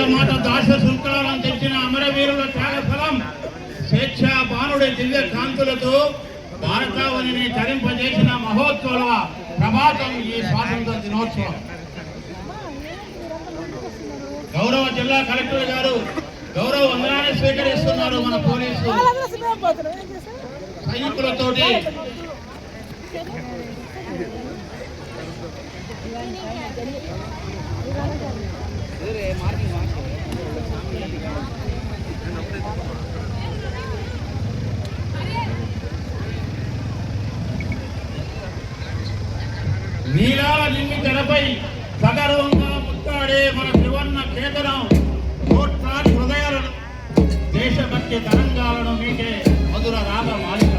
భారతమాత దాస శృంఖలాలను తెచ్చిన అమరవీరుల త్యాగఫలం స్వేచ్ఛా బాణుడి దివ్య కాంతులతో భారతావనిని తరింపజేసిన మహోత్సవ ప్రభాతం ఈ స్వాతంత్ర దినోత్సవం. గౌరవ జిల్లా కలెక్టర్ గారు గౌరవ వందనాన్ని స్వీకరిస్తున్నారు. మన పోలీసు సైనికులతోటి నీలాల నింగి తెరపై సగర్వంగా ముత్తాడే మన త్రివర్ణ కేతనం కోట్లాది హృదయాలను దేశభక్తి తరంగాలను మీకే మధుర రాగ మాలిక.